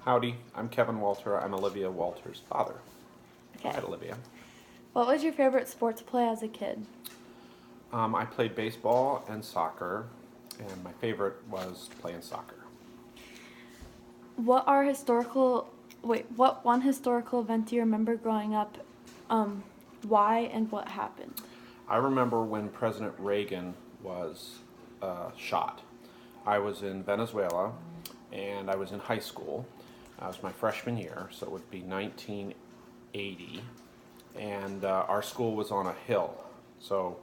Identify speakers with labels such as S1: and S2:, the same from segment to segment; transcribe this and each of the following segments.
S1: Howdy, I'm Kevin Walter. I'm Olivia Walter's father.
S2: Okay.
S1: Hi, Olivia.
S2: What was your favorite sport to play as a kid?
S1: I played baseball and soccer, and my favorite was playing soccer.
S2: What one historical event do you remember growing up? Why and what happened?
S1: I remember when President Reagan was shot. I was in Venezuela, and I was in high school. It was my freshman year, so it would be 1980, and our school was on a hill. So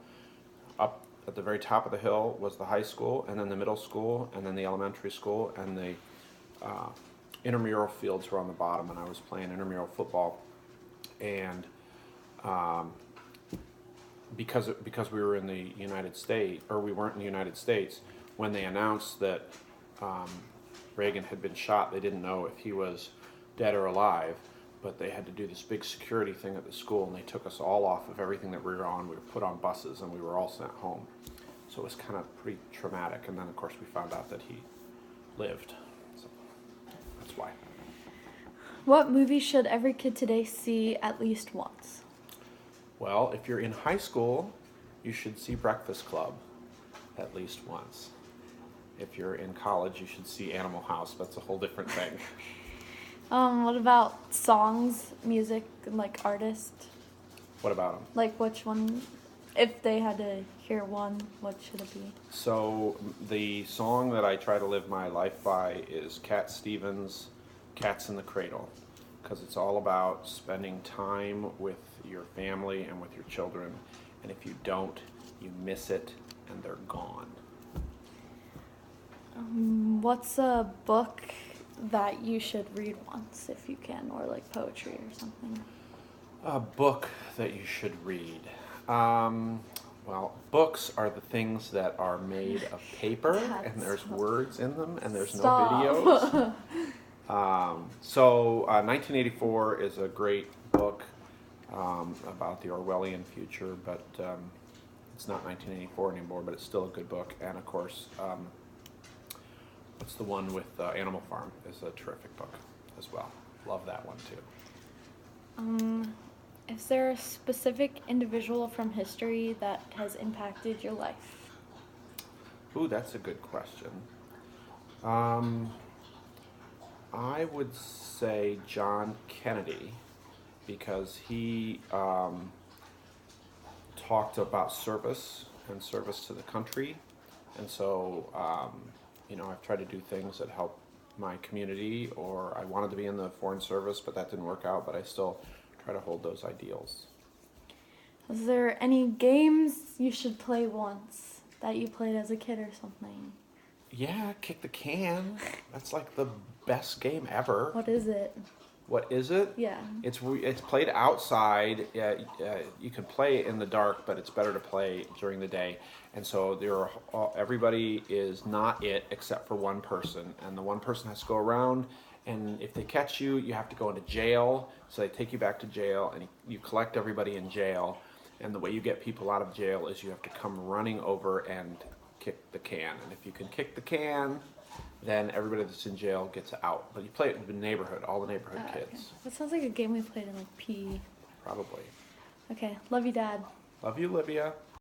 S1: up at the very top of the hill was the high school, and then the middle school, and then the elementary school, and the uh, intramural fields were on the bottom, and I was playing intramural football. And because we were in the United States, or we weren't in the United States, when they announced that Reagan had been shot, they didn't know if he was dead or alive, but they had to do this big security thing at the school, and they took us all off of everything that we were on. We were put on buses, and we were all sent home. So it was kind of pretty traumatic, and then of course we found out that he lived. So that's why.
S2: What movie should every kid today see at least once?
S1: Well, if you're in high school, you should see Breakfast Club at least once. If you're in college, you should see Animal House. That's a whole different thing.
S2: What about songs, music, and like artist?
S1: What about them?
S2: Like which one, if they had to hear one, what should it be?
S1: So the song that I try to live my life by is Cat Stevens' Cats in the Cradle, because it's all about spending time with your family and with your children, and if you don't, you miss it and they're gone.
S2: What's a book that you should read once if you can, or like poetry or something?
S1: A book that you should read. Well, books are the things that are made of paper, and there's words in them, and there's no videos. 1984 is a great book about the Orwellian future, but it's not 1984 anymore, but it's still a good book. And of course, what's the one with Animal Farm is a terrific book as well. Love that one too.
S2: Is there a specific individual from history that has impacted your life?
S1: Ooh, that's a good question. I would say John Kennedy, because he talked about service and service to the country, and so I've tried to do things that help my community, or I wanted to be in the Foreign Service, but that didn't work out, but I still try to hold those ideals.
S2: Is there any games you should play once that you played as a kid or something?
S1: Yeah, kick the can. That's like the best game ever.
S2: What is it?
S1: What is it?
S2: Yeah.
S1: It's played outside. You can play in the dark, but it's better to play during the day. And so everybody is not it except for one person, and the one person has to go around. And if they catch you, you have to go into jail. So they take you back to jail, and you collect everybody in jail. And the way you get people out of jail is you have to come running over and kick the can. And if you can kick the can, then everybody that's in jail gets out. But you play it in the neighborhood, all the neighborhood kids.
S2: Okay. That sounds like a game we played in like PE.
S1: Probably.
S2: Okay, love you, Dad.
S1: Love you, Olivia.